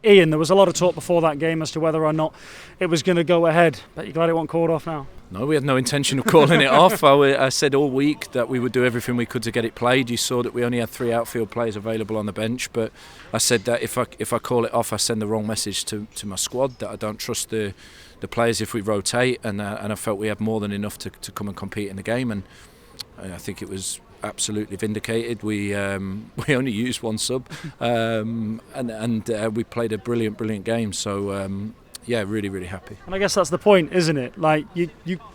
Ian, there was a lot of talk before that game as to whether or not it was going to go ahead. Bet you're glad it wasn't called off now. No, we had no intention of calling it off. I said all week that we would do everything we could to get it played. You saw that we only had 3 outfield players available on the bench, but I said that if I call it off, I send the wrong message to my squad, that I don't trust the players if we rotate, and I felt we had more than enough to come and compete in the game, and I think it was absolutely vindicated. We only used 1 sub, and we played a brilliant game. So yeah, really, really happy. And I guess that's the point, isn't it? Like you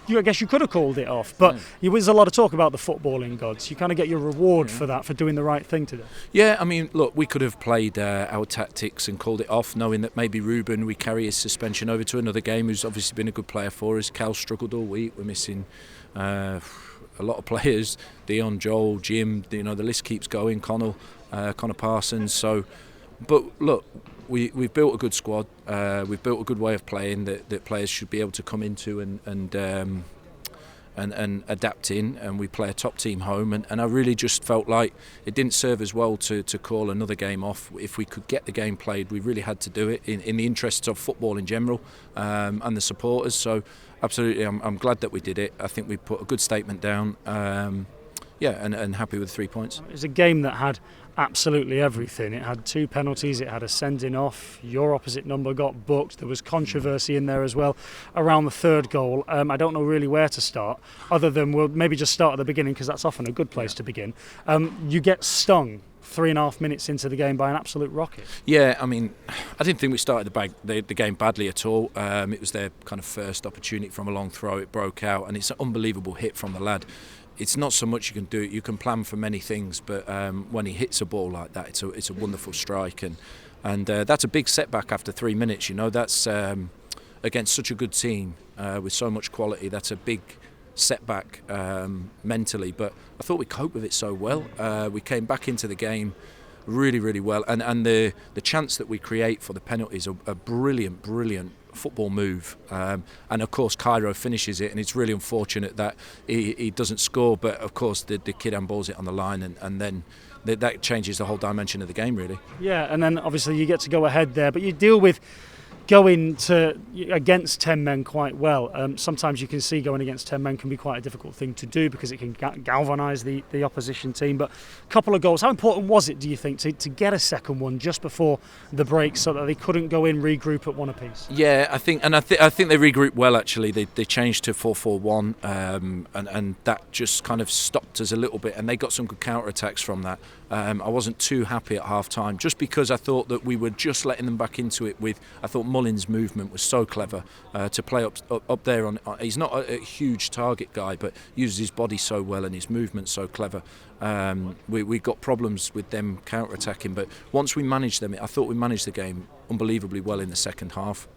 I guess you could have called it off, but there's a lot of talk about the footballing gods. You kind of get your reward for that, for doing the right thing today. Yeah, I mean, look, we could have played our tactics and called it off, knowing that maybe Ruben, we carry his suspension over to another game, who's obviously been a good player for us. Cal struggled all week. We're missing a lot of players. Dion, Joel, Jim, the list keeps going. Connor Parsons. So, but look, we've built a good squad. We've built a good way of playing that players should be able to come into and adapt in. And we play a top team home. And I really just felt like it didn't serve us well to call another game off. If we could get the game played, we really had to do it in the interests of football in general and the supporters. So absolutely, I'm glad that we did it. I think we put a good statement down. And happy with 3 points. It was a game that had absolutely everything. It had 2 penalties, it had a sending off, your opposite number got booked, there was controversy in there as well around the 3rd goal. I don't know really where to start, other than we'll maybe just start at the beginning, because that's often a good place to begin. You get stung 3.5 minutes into the game by an absolute rocket. Yeah, I mean, I didn't think we started the game badly at all. It was their kind of first opportunity from a long throw. It broke out, and it's an unbelievable hit from the lad. It's not so much you can do it. You can plan for many things, but when he hits a ball like that, it's a wonderful strike, and that's a big setback after 3 minutes. That's against such a good team with so much quality. That's a big setback mentally, but I thought we coped with it so well. We came back into the game really, really well, and the chance that we create for the penalties are a brilliant football move, and of course Cairo finishes it, and it's really unfortunate that he doesn't score, but of course the kid handballs it on the line, and then that changes the whole dimension of the game, really. Yeah, and then obviously you get to go ahead there, but you deal with going against 10 men quite well. Sometimes you can see going against 10 men can be quite a difficult thing to do, because it can galvanise the opposition team. But a couple of goals, how important was it, do you think, to get a second one just before the break, so that they couldn't go in, regroup at 1 apiece? Yeah, I think they regrouped well, actually. They changed to 4-4-1, and that just kind of stopped us a little bit, and they got some good counter-attacks from that. I wasn't too happy at half-time, just because I thought that we were just letting them back into it I thought Mullins' movement was so clever to play up there. He's not a huge target guy, but uses his body so well and his movement so clever. We got problems with them counter-attacking, but once we managed them, I thought we managed the game unbelievably well in the second half.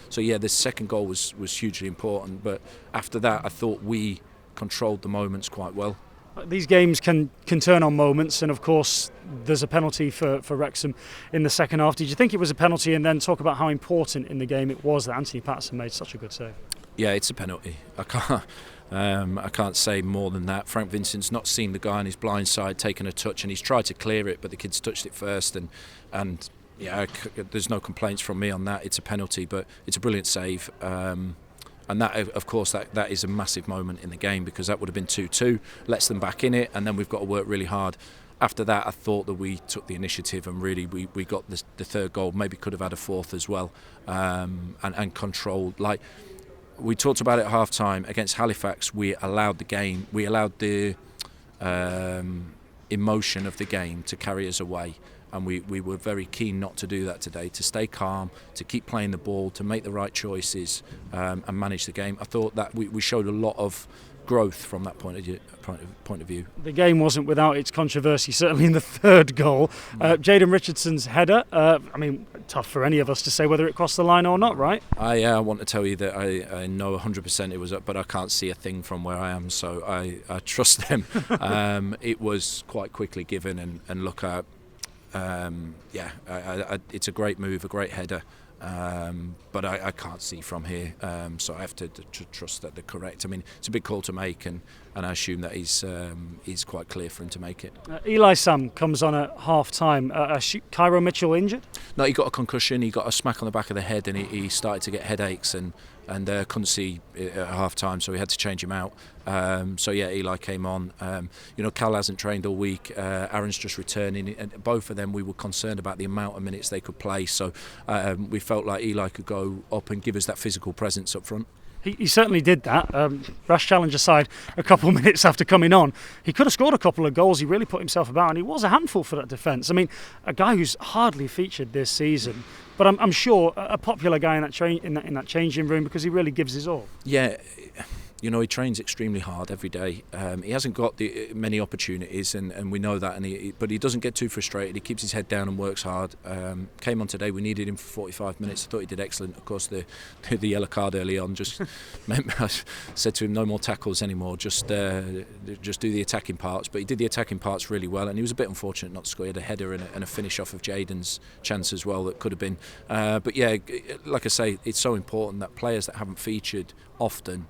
So yeah, the second goal was hugely important, but after that I thought we controlled the moments quite well. These games can turn on moments, and of course there's a penalty for Wrexham in the second half. Did you think it was a penalty, and then talk about how important in the game it was that Anthony Patterson made such a good save? Yeah, it's a penalty. I can't say more than that. Frank Vincent's not seen the guy on his blind side taking a touch, and he's tried to clear it, but the kid's touched it first, and yeah, there's no complaints from me on that. It's a penalty, but it's a brilliant save. And that, of course, that is a massive moment in the game, because that would have been 2-2, lets them back in it, and then we've got to work really hard. After that, I thought that we took the initiative, and really we got the 3rd goal. Maybe could have had a 4th as well, and controlled. Like we talked about it at half-time, against Halifax, we allowed the game, we allowed the emotion of the game to carry us away. And we were very keen not to do that today, to stay calm, to keep playing the ball, to make the right choices, and manage the game. I thought that we showed a lot of growth from that point of view. The game wasn't without its controversy, certainly in the 3rd goal. Jayden Richardson's header, tough for any of us to say whether it crossed the line or not, right? I want to tell you that I know 100% it was up, but I can't see a thing from where I am, so I trust them. It was quite quickly given, and look, It's a great move, a great header. But I can't see from here, so I have to trust that they're correct. I mean, it's a big call to make, and I assume that he's quite clear for him to make it. Eli Sam comes on at half time. Cairo Mitchell injured? No, he got a concussion. He got a smack on the back of the head, and he started to get headaches and couldn't see at half time, so we had to change him out. Eli came on. Cal hasn't trained all week. Aaron's just returning, and both of them we were concerned about the amount of minutes they could play. So we felt like Eli could go up and give us that physical presence up front. He certainly did that. Rash challenge aside, a couple of minutes after coming on, he could have scored a couple of goals. He really put himself about, and he was a handful for that defence. I mean, a guy who's hardly featured this season, but I'm sure a popular guy in that changing room because he really gives his all. Yeah. He trains extremely hard every day. He hasn't got many opportunities, and we know that. But he doesn't get too frustrated. He keeps his head down and works hard. Came on today. We needed him for 45 minutes. I thought he did excellent. Of course, the yellow card early on just meant I said to him, no more tackles anymore. Just do the attacking parts. But he did the attacking parts really well, and he was a bit unfortunate not to score. He had a header and a finish off of Jaden's chance as well that could have been. But yeah, like I say, it's so important that players that haven't featured often,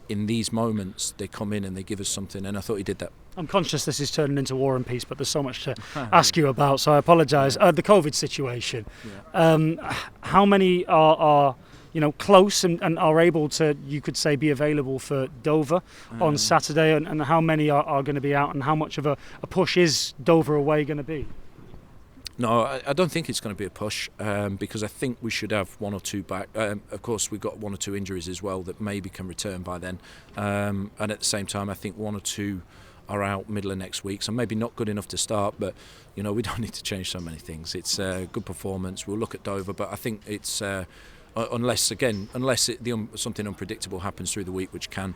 in these moments, they come in and they give us something, and I thought he did that. I'm conscious this is turning into War and Peace, but there's so much to ask you about, so I apologise. The COVID situation, how many are close and are able to, you could say, be available for Dover on Saturday, and how many are going to be out, and how much of a push is Dover away going to be? No, I don't think it's going to be a push because I think we should have one or two back. Of course, we've got one or two injuries as well that maybe can return by then. And at the same time, I think one or two are out middle of next week, so maybe not good enough to start. But we don't need to change so many things. It's a good performance. We'll look at Dover, but I think it's unless something unpredictable happens through the week, which can,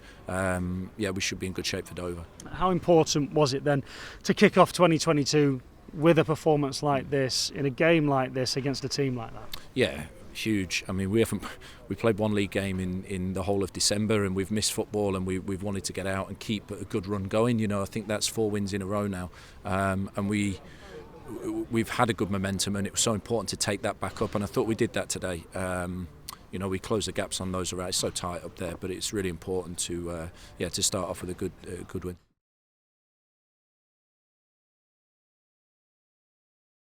we should be in good shape for Dover. How important was it then to kick off 2022? With a performance like this, in a game like this, against a team like that? Yeah, huge. I mean, we played one league game in the whole of December, and we've missed football, and we've wanted to get out and keep a good run going. I think that's 4 wins in a row now, and we've had a good momentum, and it was so important to take that back up, and I thought we did that today. We closed the gaps on those around. It's so tight up there, but it's really important to start off with a good win.